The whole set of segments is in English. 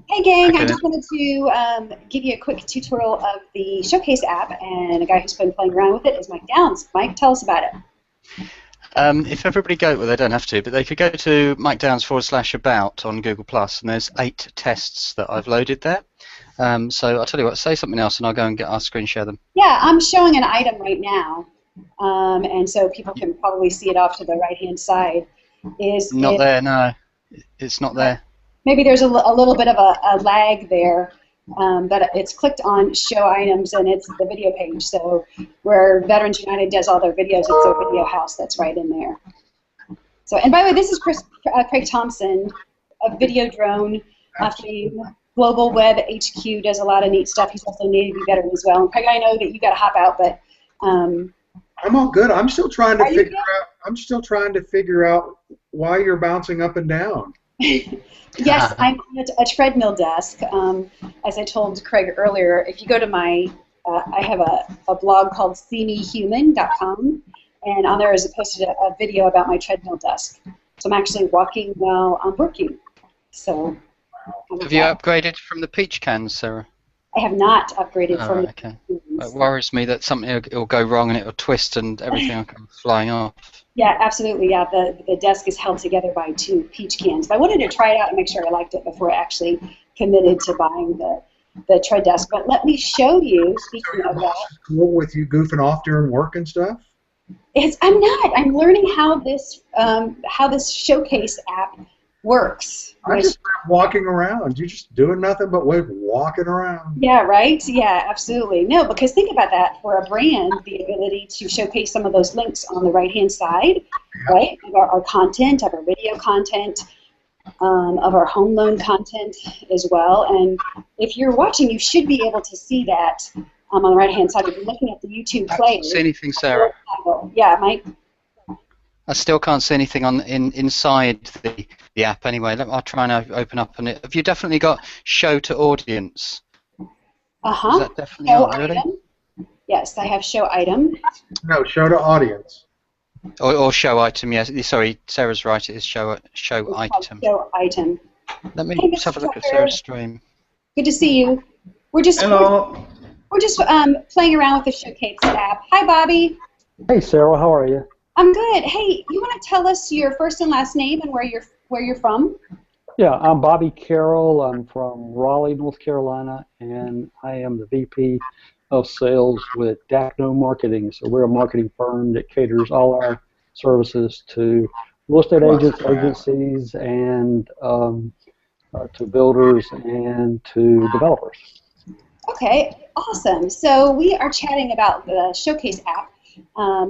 Hey gang, Okay, I just wanted to give you a quick tutorial of the Showcase app, and a guy who's been playing around with it is Mike Downs. Mike, tell us about it. if everybody well, they don't have to, but they could go to mikeDowns/about on Google Plus, and there's 8 tests that I've loaded there. So I'll tell you what, say something else, and I'll go and get our screen share them. Yeah, I'm showing an item right now, and so people can probably see it off to the right-hand side. Not there, no. It's not there. Maybe there's a little bit of a lag there, but it's clicked on Show Items, and it's the video page. So where Veterans United does all their videos, it's their video house that's right in there. So, and by the way, this is Craig Thompson, a video drone fame. Global Web HQ does a lot of neat stuff. He's also a Navy veteran as well. And Craig, I know that you got to hop out, but I'm all good. I'm still trying to figure out. I'm still trying to figure out why you're bouncing up and down. Yes, I'm on a treadmill desk. As I told Craig earlier, if you go to my, I have a blog called seemehuman.com, and on there is posted a video about my treadmill desk. So I'm actually walking while I'm working. So. Have you upgraded from the peach cans, Sarah? I have not upgraded from the okay. It worries me that something will go wrong and it will twist and everything will come flying off. Yeah, absolutely. Yeah, the desk is held together by 2 peach cans. But I wanted to try it out and make sure I liked it before I actually committed to buying the tread desk. But let me show you. Speaking of that, cool with you goofing off during work and stuff. I'm not. I'm learning how this Showcase app works. I just walking around. You're just doing nothing but walking around. Yeah, right? Yeah, absolutely. No, because think about that. For a brand, the ability to showcase some of those links on the right-hand side, right, of our content, of our video content, of our home loan content as well. And if you're watching, you should be able to see that on the right-hand side. If you're looking at the YouTube player. I can't see anything, Sarah. Yeah, Mike? I still can't see anything inside the app anyway. I'll try and open up on it. Have you definitely got show to audience? Uh-huh. Is that definitely on, really? Yes, I have show item. No, show to audience. Or show item, yes. Sorry, Sarah's right, it is show item. Show item. Let me Hey, just have a look Tucker. at Sarah's stream. Good to see you. We're just playing around with the Showcase app. Hi, Bobby. Hey, Sarah, how are you? I'm good. Hey, you want to tell us your first and last name and where you're from? Yeah, I'm Bobby Carroll. I'm from Raleigh, North Carolina, and I am the VP of Sales with Dacno Marketing. So we're a marketing firm that caters all our services to real estate agents, agencies, and to builders and to developers. Okay, awesome. So we are chatting about the Showcase app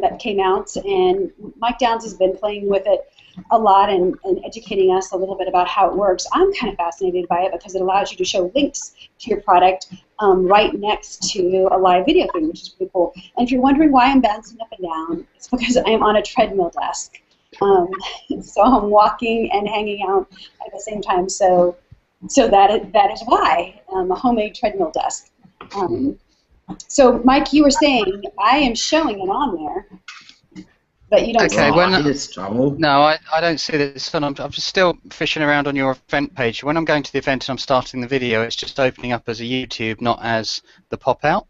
that came out, and Mike Downs has been playing with it a lot and educating us a little bit about how it works. I'm kind of fascinated by it because it allows you to show links to your product right next to a live video feed, which is pretty cool. And if you're wondering why I'm bouncing up and down, it's because I'm on a treadmill desk. So I'm walking and hanging out at the same time. So that is why a homemade treadmill desk. So, Mike, you were saying I am showing it on there, but you don't see it. No, I don't see this. I'm just still fishing around on your event page. When I'm going to the event and I'm starting the video, it's just opening up as a YouTube, not as the pop-out.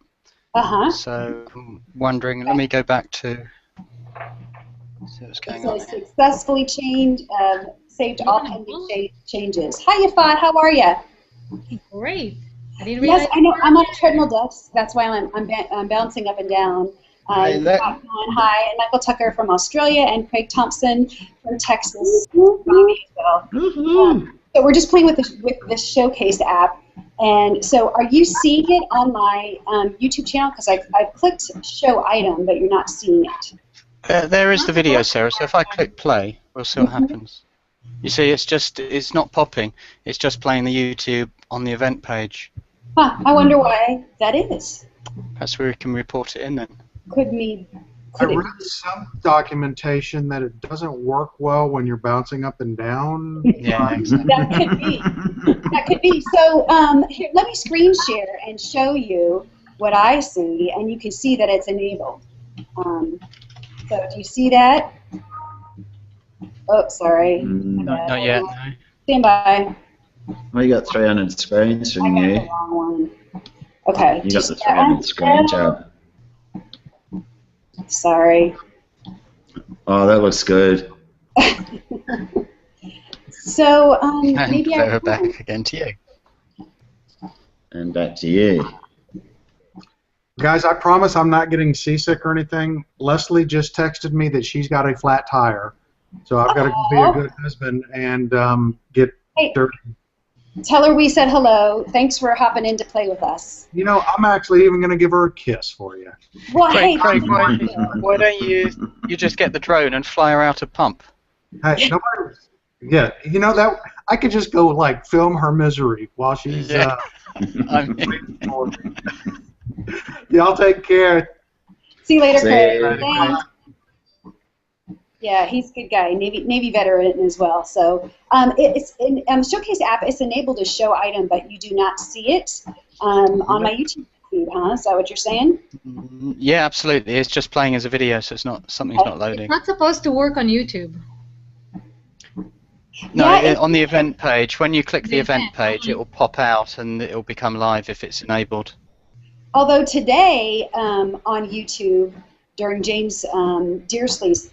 Uh-huh. So, I'm wondering, let me go back to see what's going on. Successfully saved all pending changes. Hi, Yafat, how are you? Great. Yes, I know. I'm on a treadmill desk. That's why I'm bouncing up and down. Hi, and Michael Tucker from Australia, and Craig Thompson from Texas. Bobby as well. So we're just playing with this Showcase app. And so, are you seeing it on my YouTube channel? Because I've clicked Show Item, but you're not seeing it. There is the video, Sarah. So if I click play, we'll see what happens. You see, it's not popping. It's just playing the YouTube on the event page. Huh, I wonder why that is. Perhaps we can report it in then. I read some documentation that it doesn't work well when you're bouncing up and down. Yeah, exactly. That could be. That could be. So here, let me screen share and show you what I see, and you can see that it's enabled. So do you see that? Oh, sorry. Not yet. No. Stand by. Well, you got 300 screens I from got you. the wrong one. Okay. You got the 300 screen tab. Sorry. Oh, that looks good. So And maybe I throw can. back again to you. And back to you. Guys, I promise I'm not getting seasick or anything. Leslie just texted me that she's got a flat tire, so I've got to be a good husband and get Hey, dirty. tell her we said hello. Thanks for hopping in to play with us. You know, I'm actually even going to give her a kiss for you. Well, hey, Craig, why don't you just get the drone and fly her out a pump? Hey, nobody. Yeah, you know that I could just go like film her misery while she's. Yeah. I mean, waiting for me. Y'all take care. see you later, See Craig. you. Thanks. Yeah, he's a good guy, Navy veteran as well. So it's in Showcase app. It's enabled to show item, but you do not see it on my YouTube feed, huh? Is that what you're saying? yeah, absolutely. It's just playing as a video, so it's not something's not loading. It's not supposed to work on YouTube. No, Yeah, on the event page. When you click the The event event, page, it will pop out and it will become live if it's enabled. Although today on YouTube, during James Dearsley's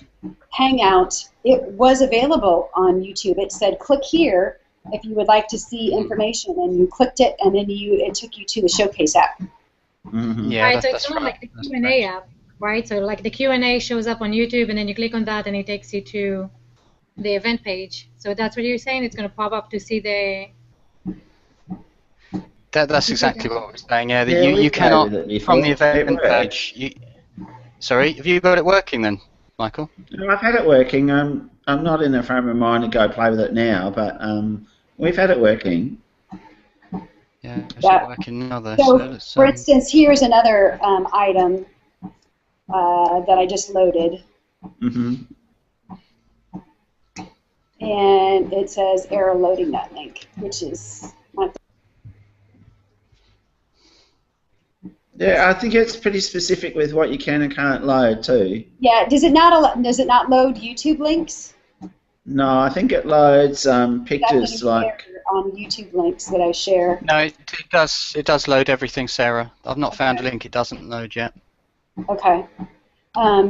hangout, it was available on YouTube. It said, click here if you would like to see information, and you clicked it, and then it took you to the Showcase app. Mm-hmm. Yeah, Right, so that's it's not right. like the That's Q&A correct. app, right? So like the Q&A shows up on YouTube, and then you click on that, and it takes you to the event page. So that's what you're saying? It's going to pop up to see the... That's exactly what we're saying. Yeah, that Yeah, you we've cannot played with it from the before. It event works. page. Sorry, have you got it working then, Michael? No, I've had it working. I'm not in the frame of mind to go play with it now, but we've had it working. Yeah, it's Yeah. not working now though. So, let's, for instance, here's another item that I just loaded, Mm-hmm. and it says error loading that link, which is not. Yeah, I think it's pretty specific with what you can and can't load too. Yeah, does it not load YouTube links? No, I think it loads That's pictures an like. error on YouTube links that I share. no, it does. It does load everything, Sarah. I've not found a link. It doesn't load yet. Okay.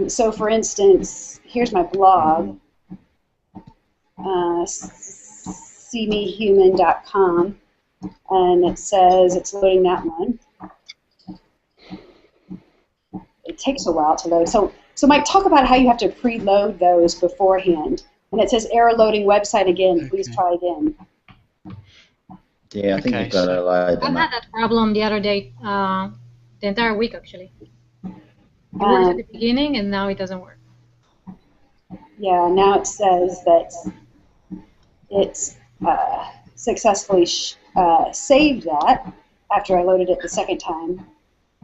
So, for instance, here's my blog, seemehuman.com, and it says it's loading that one. It takes a while to load. So Mike, talk about how you have to preload those beforehand. And it says error loading website again. Please try again. Yeah, I think Okay, you've got to load I've them had up. that problem the other day, the entire week actually. It worked at the beginning, and now it doesn't work. Yeah, now it says that it's successfully saved that after I loaded it the second time.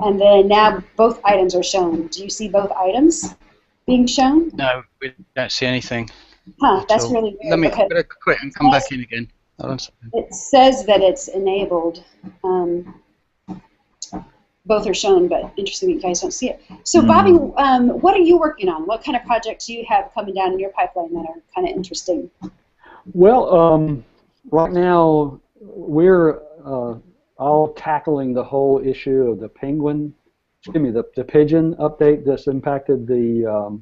And then now both items are shown. Do you see both items being shown? No, we don't see anything. Huh, at that's all. really weird. Let me because I'm gonna quit and come back in again. Hold on a second. it says that it's enabled. Both are shown, but interesting you guys don't see it. So, Bobby, what are you working on? What kind of projects do you have coming down in your pipeline that are kind of interesting? Well, right now we're all tackling the whole issue of the pigeon update that's impacted the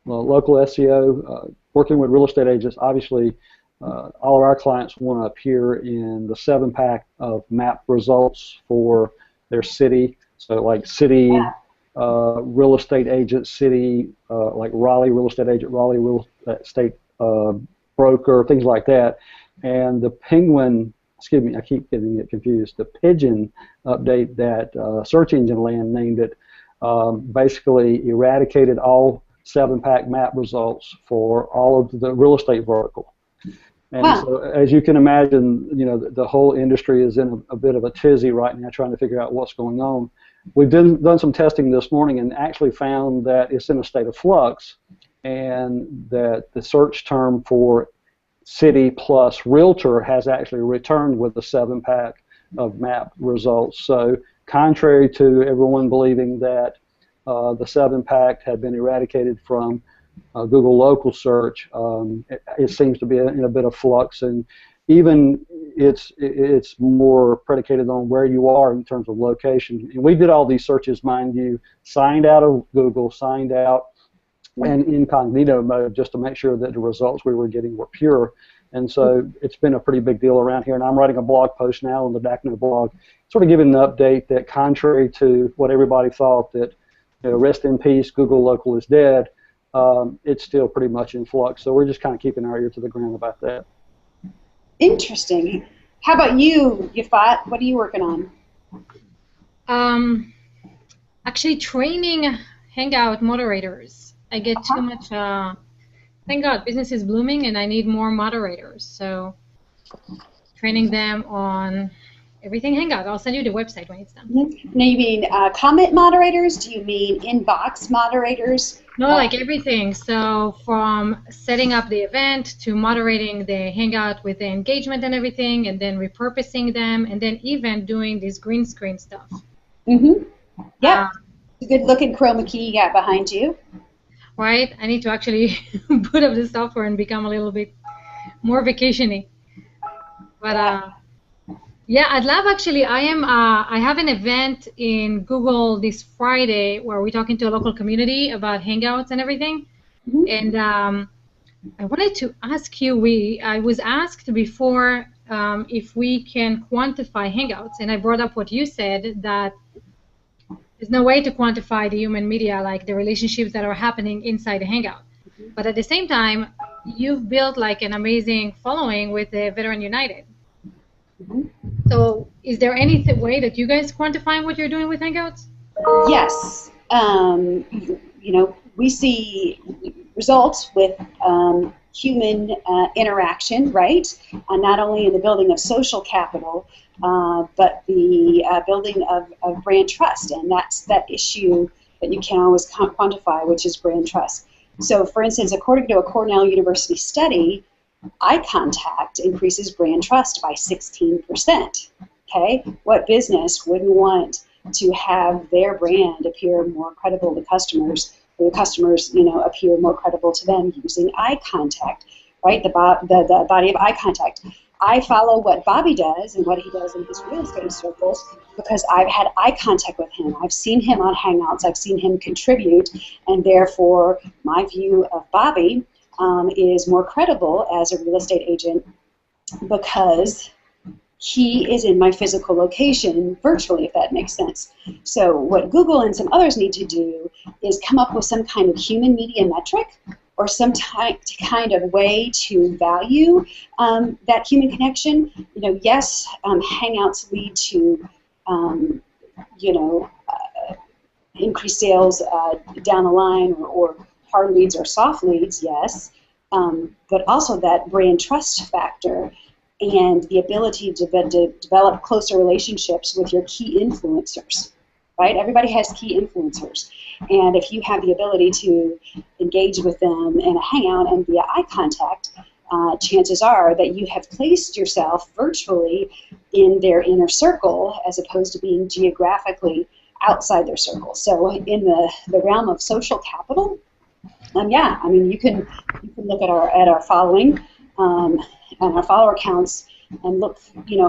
local SEO. Working with real estate agents, obviously, all of our clients want to appear in the 7-pack of map results for their city. So, like city real estate agent, city like Raleigh real estate agent, Raleigh real estate broker, things like that. And the penguin, excuse me, I keep getting it confused. The pigeon update that Search Engine Land named it basically eradicated all 7-pack map results for all of the real estate vertical. And so, as you can imagine, you know, the whole industry is in a bit of a tizzy right now trying to figure out what's going on. We've done some testing this morning and actually found that it's in a state of flux, and that the search term for city plus realtor has actually returned with the 7-pack of map results. So contrary to everyone believing that the 7-pack had been eradicated from Google local search, it seems to be in a bit of flux. And even it's more predicated on where you are in terms of location. And we did all these searches, mind you, signed out of Google, signed out, and incognito mode just to make sure that the results we were getting were pure. And so it's been a pretty big deal around here. And I'm writing a blog post now on the DACNO blog, sort of giving an update that contrary to what everybody thought, that rest in peace, Google Local is dead, it's still pretty much in flux. So we're just kind of keeping our ear to the ground about that. Interesting. How about you, Yafat? What are you working on? Actually, training Hangout moderators. I get too much. Thank God, business is blooming, and I need more moderators. So, training them on everything Hangout. I'll send you the website when it's done. Mm-hmm. Now, you mean comment moderators? Do you mean inbox moderators? No, like everything. So from setting up the event to moderating the Hangout with the engagement and everything, and then repurposing them, and then even doing this green screen stuff. Mm-hmm. Yeah. It's a good looking chroma key you got behind you. Right. I need to actually put up the software and become a little bit more vacation-y. But yeah, I'd love actually. I have an event in Google this Friday where we're talking to a local community about Hangouts and everything. Mm-hmm. And I wanted to ask you. I was asked before if we can quantify Hangouts, and I brought up what you said, that there's no way to quantify the human media, like the relationships that are happening inside the Hangout. Mm-hmm. But at the same time, you've built like an amazing following with the Veteran United. Mm-hmm. So is there any way that you guys quantify what you're doing with Hangouts? Yes. We see results with human interaction, right? Not only in the building of social capital, but the building of brand trust, and that's that issue that you can't always quantify, which is brand trust. So, for instance, according to a Cornell University study, eye contact increases brand trust by 16%. Okay, what business wouldn't want to have their brand appear more credible to customers, or the customers, appear more credible to them using eye contact, right? The body of eye contact. I follow what Bobby does and what he does in his real estate circles because I've had eye contact with him. I've seen him on Hangouts. I've seen him contribute, and therefore my view of Bobby is more credible as a real estate agent because he is in my physical location virtually, if that makes sense. So what Google and some others need to do is come up with some kind of human media metric or some kind of way to value that human connection. Yes, Hangouts lead to, increased sales down the line, or hard leads or soft leads, yes, but also that brand trust factor and the ability to develop closer relationships with your key influencers, right? Everybody has key influencers. And if you have the ability to engage with them in a Hangout and via eye contact, chances are that you have placed yourself virtually in their inner circle as opposed to being geographically outside their circle. So in the realm of social capital, yeah, I mean, you can look at our following and our follower counts and look,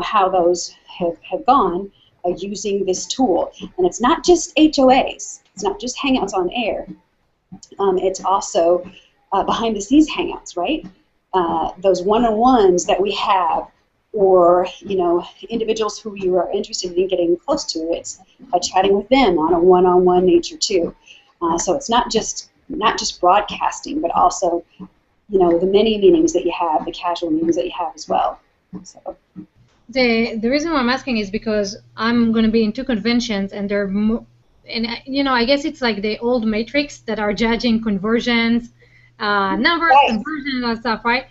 how those have gone using this tool. And it's not just HOAs. It's not just Hangouts on air. It's also behind the scenes Hangouts, right? Those one-on-ones that we have, or individuals who you are interested in getting close to. It's chatting with them on a one-on-one nature too. So it's not just broadcasting, but also the many meetings that you have, the casual meetings that you have as well. So. The reason why I'm asking is because I'm going to be in 2 conventions, and they're I guess it's like the old matrix that are judging conversions, numbers, right. Conversion, and stuff, right?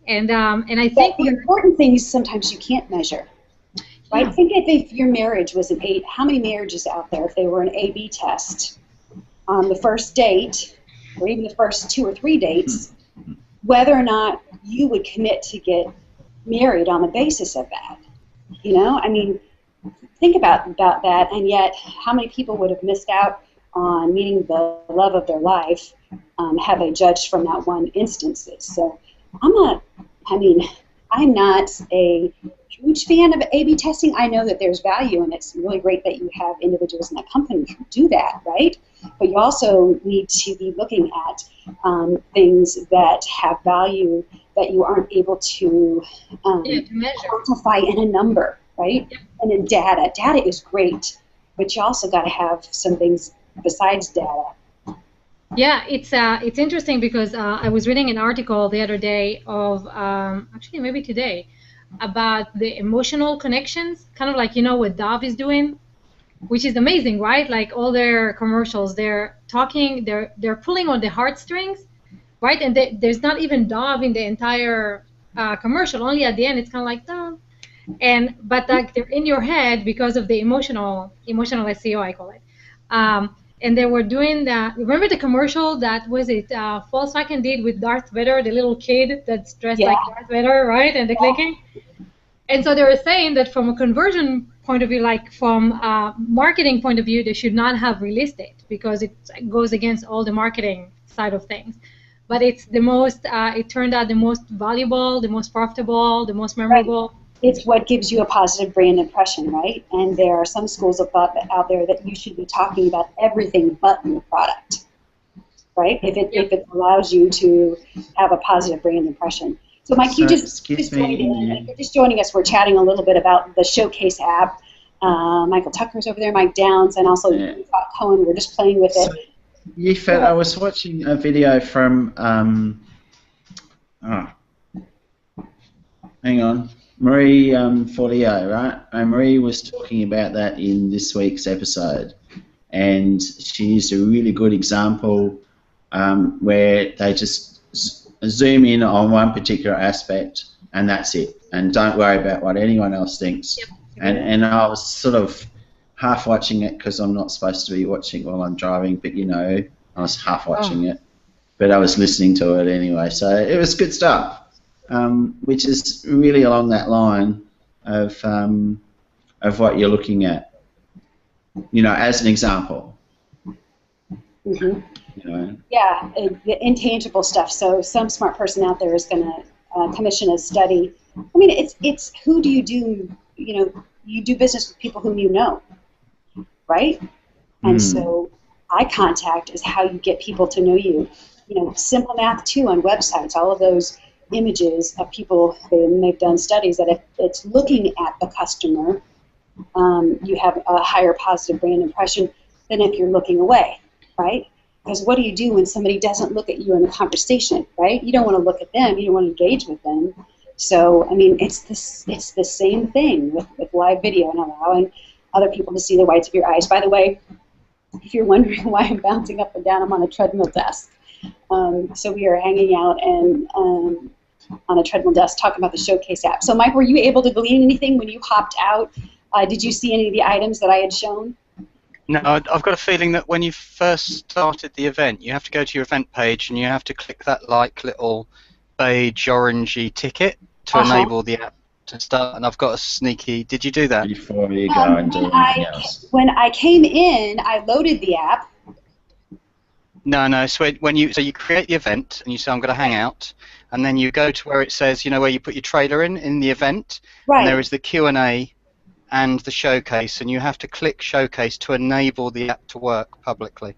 And I think the important thing is sometimes you can't measure, right? Yeah. Think if your marriage was how many marriages out there if they were an A/B test on the first date, or even the first 2 or 3 dates, whether or not you would commit to get married on the basis of that. I mean, think about that, and yet how many people would have missed out on meeting the love of their life had they judged from that one instances. So I'm not a huge fan of A/B testing. I know that there's value, and it's really great that you have individuals in the company who do that, right? But you also need to be looking at things that have value that you aren't able to measure. quantify in a number, right? And in data. Data is great, but you also got to have some things besides data. Yeah, it's interesting because I was reading an article the other day of actually maybe today about the emotional connections, kind of like what Dove is doing, which is amazing, right? Like all their commercials, they're talking, they're pulling on the heartstrings, right? And there's not even Dove in the entire commercial. Only at the end, it's kind of like Dove, but like they're in your head because of the emotional SEO, I call it. And they were doing that. Remember the commercial that was it Volkswagen did with Darth Vader, the little kid that's dressed like Darth Vader, right? And the clicking. And so they were saying that from a conversion point of view, like from a marketing point of view, they should not have released it because it goes against all the marketing side of things. But it's the most. It turned out the most valuable, the most profitable, the most memorable. Right. It's what gives you a positive brand impression, right? And there are some schools of thought out there that you should be talking about everything but your product, right? If it allows you to have a positive brand impression. So, Mike, you just joined in. If you're just joining us, we're chatting a little bit about the Showcase app. Michael Tucker's over there, Mike Downs, and also Cohen. We're just playing with it. So, I was watching a video from. Hang on. Marie Forleo, right? And Marie was talking about that in this week's episode, and she used a really good example where they just zoom in on one particular aspect, and that's it, and don't worry about what anyone else thinks. Yep. And I was sort of half watching it because I'm not supposed to be watching while I'm driving, but I was half watching it, but I was listening to it anyway, so it was good stuff. Which is really along that line of what you're looking at, as an example. Mm-hmm. Yeah, the intangible stuff. So some smart person out there is going to commission a study. I mean, it's who do you do? You do business with people whom you know, right? And so eye contact is how you get people to know you. Simple math too on websites. All of those images of people, and they've done studies that if it's looking at the customer, you have a higher positive brand impression than if you're looking away, right? Because what do you do when somebody doesn't look at you in a conversation, right? You don't want to look at them, you don't want to engage with them. So, I mean, it's the same thing with live video and allowing other people to see the whites of your eyes. By the way, if you're wondering why I'm bouncing up and down, I'm on a treadmill desk. So we are hanging out and on a treadmill desk talking about the Showcase app. So, Mike, were you able to glean anything when you hopped out? Did you see any of the items that I had shown? No, I've got a feeling that when you first started the event, you have to go to your event page and you have to click that little beige orangey ticket to enable the app to start. And I've got a sneaky. Did you do that? Before you go and do anything else. When I came in, I loaded the app. No. So you create the event and you say I'm going to hang out, and then you go to where it says where you put your trailer in the event. Right. And there is the Q&A and the Showcase, and you have to click Showcase to enable the app to work publicly.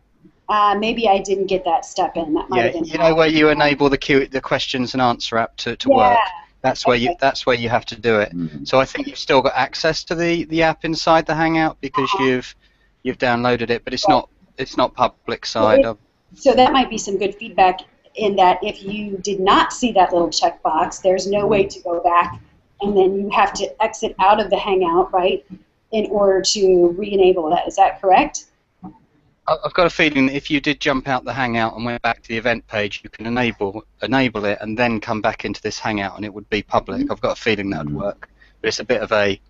Maybe I didn't get that step in. That might have been where you enable the questions and answer app to work. That's where you have to do it. So I think you've still got access to the app inside the Hangout because you've downloaded it, but it's not public side. So that might be some good feedback in that if you did not see that little checkbox, there's no way to go back, and then you have to exit out of the Hangout, right, in order to re-enable that. Is that correct? I've got a feeling that if you did jump out the Hangout and went back to the event page, you can enable it and then come back into this Hangout and it would be public. I've got a feeling that would work, but it's a bit of a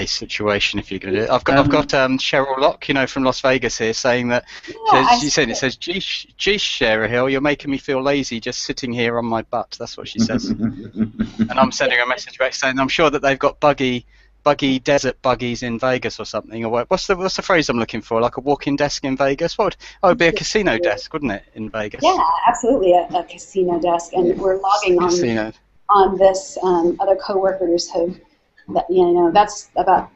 situation if you're going to do it. I've got Cheryl Locke, from Las Vegas here, saying that it says, "Geez, Cheryl, you're making me feel lazy just sitting here on my butt." That's what she says. And I'm sending her a message back saying I'm sure that they've got buggy buggy desert buggies in Vegas or something, or what's the phrase I'm looking for? Like a walking desk in Vegas? It would be a casino desk, wouldn't it, in Vegas? Yeah, absolutely, a casino desk, and we're logging Casino. on this. Other coworkers have, that's about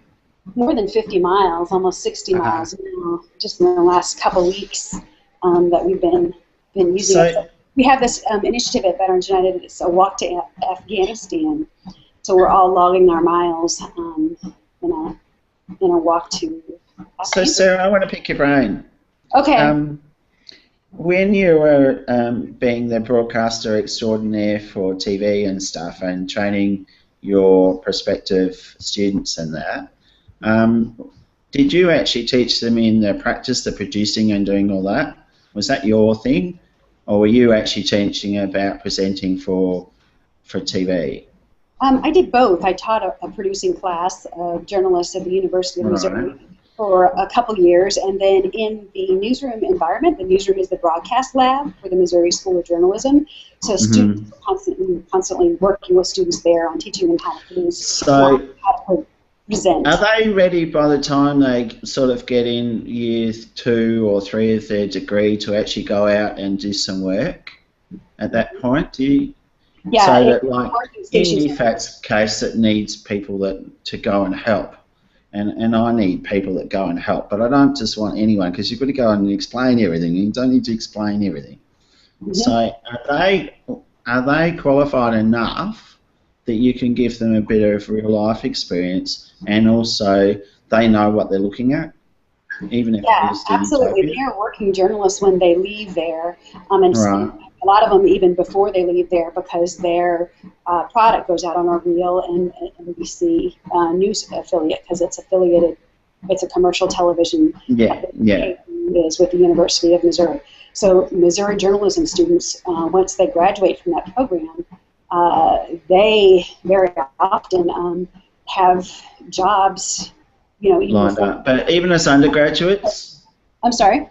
more than 50 miles, almost 60 miles now, just in the last couple weeks that we've been using it. So we have this initiative at Veterans United. It's a walk to Afghanistan. So we're all logging our miles in a walk to Afghanistan. So Sarah, I want to pick your brain. Okay. When you were being the broadcaster extraordinaire for TV and stuff and training your prospective students and that, did you actually teach them in the practice, the producing and doing all that? Was that your thing? Or were you actually teaching about presenting for TV? I did both. I taught a producing class of journalists at the University of Missouri for a couple years, and then in the newsroom environment, the newsroom is the broadcast lab for the Missouri School of Journalism, so students are constantly working with students there on teaching them how to produce, how to present. Are they ready by the time they sort of get in year 2 or 3 of their degree to actually go out and do some work at that point? Yeah, so that, like, in UFAC's case, it needs people to go and help. And I need people that go and help. But I don't just want anyone, because you've got to go and explain everything. You don't need to explain everything. So are they qualified enough that you can give them a bit of real-life experience, and also they know what they're looking at? Even if absolutely. They're working journalists when they leave there. And a lot of them even before they leave there, because their product goes out on our Real and NBC news affiliate, because it's affiliated. It's a commercial television. Is with the University of Missouri. So Missouri journalism students, once they graduate from that program, they very often have jobs, lined up. But even as undergraduates? I'm sorry?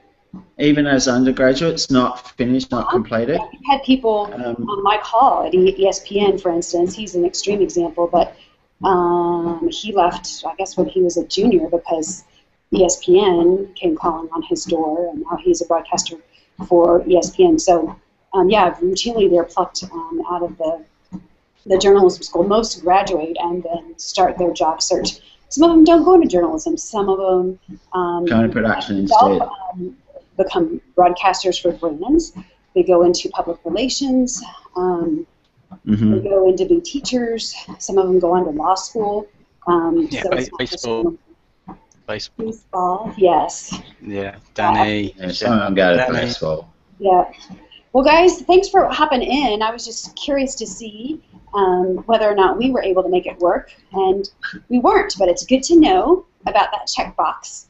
Even as undergraduates, not finished, not completed? Yeah, we've had people on my call at ESPN, for instance. He's an extreme example, but he left, I guess, when he was a junior, because ESPN came calling on his door, and now he's a broadcaster for ESPN. So, routinely they're plucked out of the journalism school. Most graduate and then start their job search. Some of them don't go into journalism. Some of them go into production instead. Become broadcasters for brands. They go into public relations. They go in to be teachers. Some of them go on to law school. Baseball, yes. Yeah, Danny. Some of them go to baseball. Yeah. Well, guys, thanks for hopping in. I was just curious to see whether or not we were able to make it work, and we weren't, but it's good to know about that checkbox.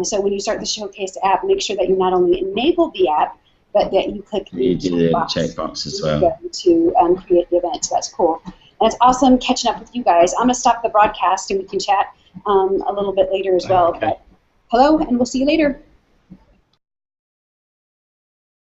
So when you start the Showcase app, make sure that you not only enable the app, but that you click the checkbox as well to create the event. So that's cool. And it's awesome catching up with you guys. I'm going to stop the broadcast and we can chat a little bit later as well. Okay. But hello, and we'll see you later.